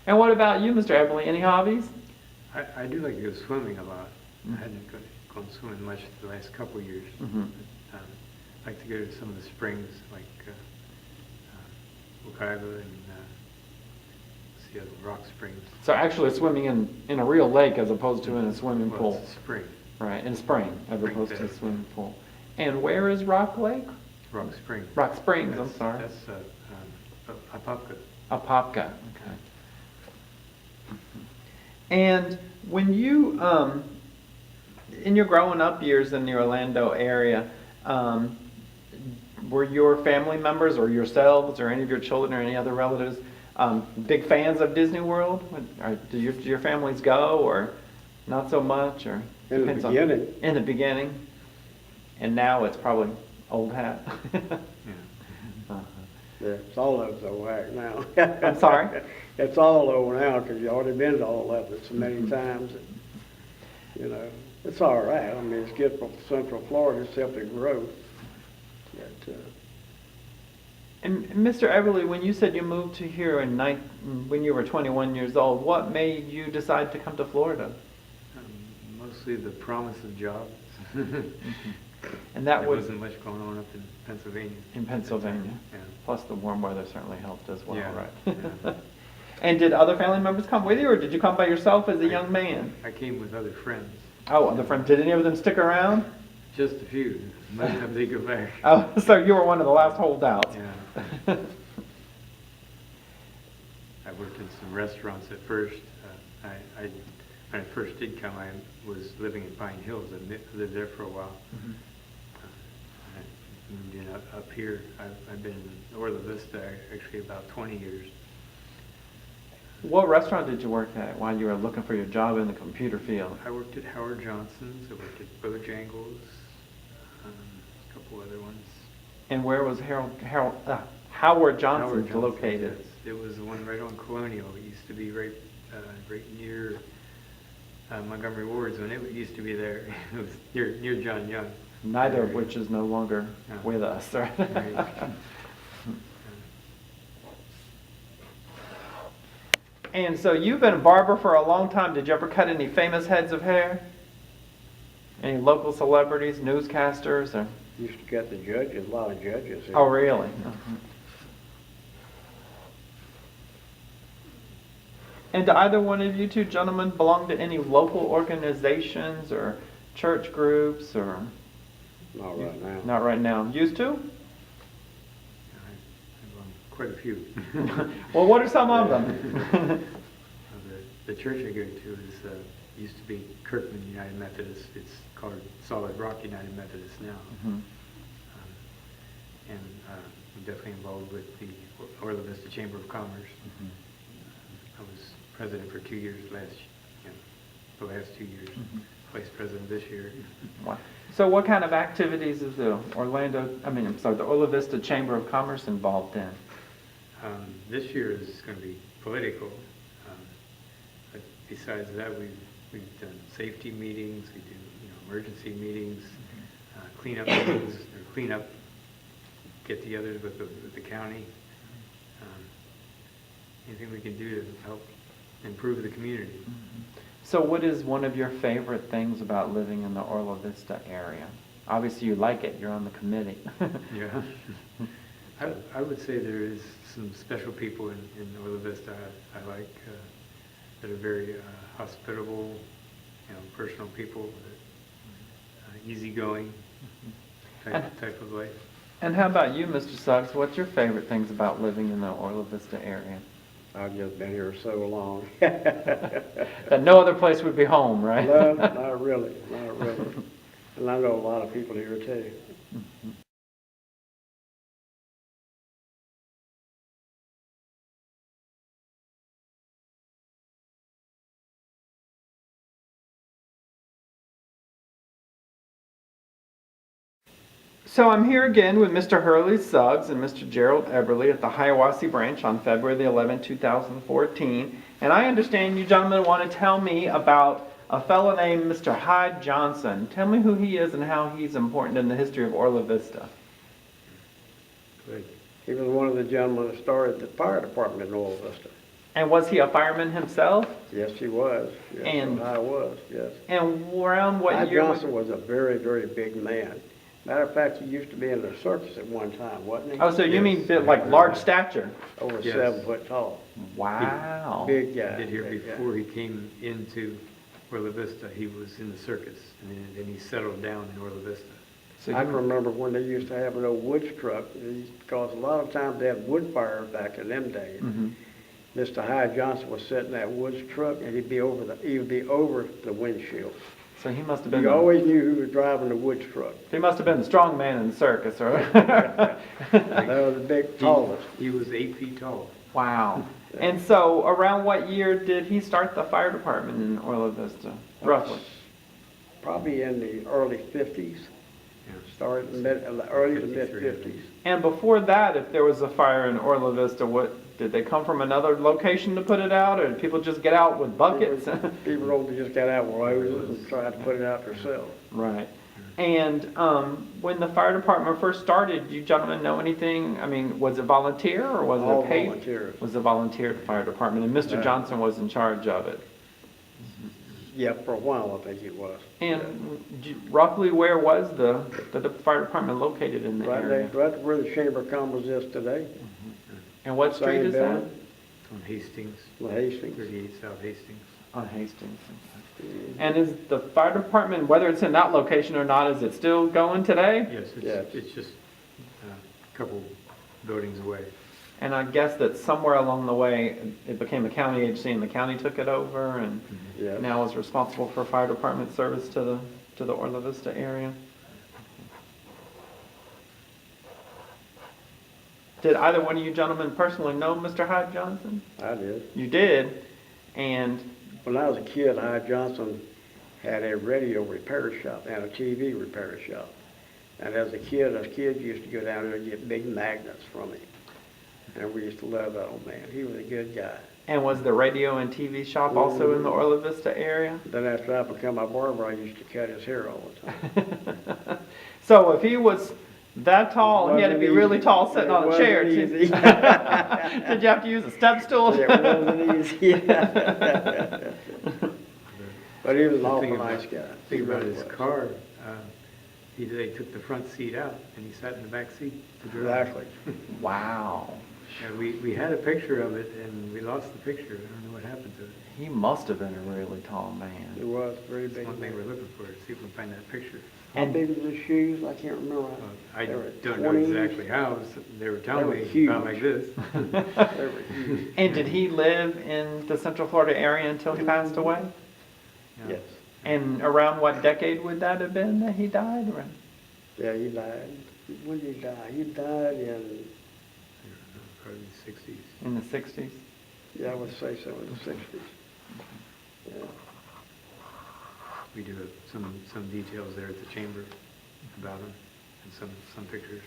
And what about you, Mr. Eberly? Any hobbies? I do like to go swimming a lot. I hadn't gone swimming much the last couple of years. Mm-hmm. But, I like to go to some of the springs like Wekiva and see other rock springs. So actually swimming in a real lake as opposed to in a swimming Well, pool. it's a spring. Right, in spring as Spring opposed to a bed. swimming pool. And where is Rock Lake? Rock Spring. Rock Springs, I'm That's, sorry. That's Apopka. Apopka, okay. And when you, in your growing up years in the Orlando area, were your family members or yourselves or any of your children or any other relatives big fans of Disney World? Do your families go or not so much? Or In the beginning. In the beginning. And now it's probably old hat. Yeah. Yeah, it's all of it's old hat now. I'm sorry? It's all over now because you've already been to all of it so many times. That, you know, it's all right. I mean, it's good for Central Florida. It's helping grow. But, And Mr. Eberly, when you said you moved to here when you were 21 years old, what made you decide to come to Florida? Mostly the promise of jobs. And that there was wasn't much going on up in Pennsylvania. in Pennsylvania. Yeah. Plus the warm weather certainly helped as well, Yeah, right? yeah. And did other family members come with you, or did you come by yourself as a young man? I came with other friends. Oh, other friends. Did any of them stick around? Just a few. Most of them they go back. Oh, so you were one of the last holdouts. Yeah. I worked in some restaurants at first. When I first did come, I was living in Pine Hills. I lived there for a while. Mhm. I moved in up here. I've been in Orlo Vista actually about 20 years. What restaurant did you work at while you were looking for your job in the computer field? I worked at Howard Johnson's. I worked at Bojangles. A couple other ones. And where was Howard Johnson's Johnson's, located? yes. It was the one right on Colonial. It used to be right near Montgomery Ward's when it used to be there. It was near John Young. Neither of which is no longer No. with us, right? Right. And so you've been a barber for a long time. Did you ever cut any famous heads of hair? Any local celebrities, newscasters, or? used to cut the judges, a lot of judges. Oh, really? Uh-huh. And do either one of you two gentlemen belong to any local organizations or church groups, or? Not right now. Not right now. Used to? I've quite a few. Well, what are some of them? The church I go to used to be Kirkman United Methodist. It's called Solid Rock United Methodist now. Mhm. And I'm definitely involved with the Orlo Vista Chamber of Commerce. Mhm. I was president for 2 years the last 2 years. Mhm. Vice president this year. Wow. So what kind of activities is the Orlo Vista Chamber of Commerce involved in? This year is going to be political. But besides that, we've done safety meetings. We do emergency meetings, cleanup meetings, or cleanup get-togethers with the county. Anything we can do to help improve the community. So what is one of your favorite things about living in the Orlo Vista area? Obviously you like it, you're on the committee. Yeah. I would say there is some special people in Orlo Vista I like that are very hospitable, personal people, easygoing type of life. And how about you, Mr. Suggs? What's your favorite things about living in the Orlo Vista area? I've just been here so long. That no other place would be home, right? No, not really, not really. And I know a lot of people here too. So I'm here again with Mr. Hurley Suggs and Mr. Gerald Eberly at the Hiawassee branch on February the 11th, 2014. And I understand you gentlemen want to tell me about a fellow named Mr. Hyde Johnson. Tell me who he is and how he's important in the history of Orlo Vista. Good. He was one of the gentlemen that started the fire department in Orlo Vista. And was he a fireman himself? Yes, he was. Yes, And- I was, yes. And around what High year? Johnson was a very, very big man. Matter of fact, he used to be in the circus at one time, wasn't he? Oh, so you Yes. mean like large stature? Over Yes. 7 foot tall. Wow. Big guy. I did hear big guy. before he came into Orlo Vista, he was in the circus, and then he settled down in Orlo Vista. So I you can remember when they used to have an old woods truck, because a lot of times they had wood fires back in them days. Mhm. Mr. High Johnson was sitting in that woods truck, and he'd be over the windshield. So he must have been. You always knew who was driving the woods truck. He must have been the strong man in the circus, or? That was the big tallest. He was 8 feet tall. Wow. And so, around what year did he start the fire department in Orlo Vista, roughly? Probably in the early 50s. Yeah. Started in the early to mid 53. 50s. And before that, if there was a fire in Orlo Vista, what did they come from another location to put it out, or did people just get out with buckets? People don't just get out with hoses and try to put it out themselves. Right. And when the fire department first started, do you gentlemen know anything? I mean, was it volunteer or was All it paid? volunteers. Was a volunteer fire department, and Mr. Yeah. Johnson was in charge of it. Yeah, for a while I think it was. And roughly where was the fire department located in the Right area? there, right where the Chamber of Commerce is today, And what street Same is that? building. On Hastings, on Hastings. 38 South Hastings. On Hastings. And is the fire department, whether it's in that location or not, is it still going today? Yes, Yes. it's just a couple buildings away. And I guess that somewhere along the way, it became a county agency and the county took it over and Yeah. now is responsible for fire department service to the Orlo Vista area. Did either one of you gentlemen personally know Mr. Hyde Johnson? I did. You did, and When I was a kid, High Johnson had a radio repair shop and a TV repair shop. And as a kid, us kids used to go down there and get big magnets from him. And we used to love that old man. He was a good guy. was the radio and TV shop also in the Orlo Vista area? Then after I became my barber, I used to cut his hair all the time. So if he was that tall, he had to be Wasn't really easy. tall sitting It on a chair. wasn't Did easy. you have to use a step stool? It wasn't easy. But he was an The awful thing about- nice guy. Thing about really his was. car, they took the front seat out and he sat in the back seat to drive. Exactly. Wow. And we had a picture of it and we lost the picture. I don't know what happened to it. He must have been a really tall He man. was very That's big. one thing man. we're looking for, to see if we can find that picture. How And- big was his shoes? I can't remember. I They were don't know 20s. exactly how, they were telling were me huge. about like this. They were huge. And did he live in the Central Florida area until he passed away? Yeah. Yes. And around what decade would that have been that he died? Or- Yeah, he died. When did he die? He died in, Probably the 60s. In the 60s? yeah, I would say so, in the 60s. Yeah. We do have some details there at the chamber about him and some pictures.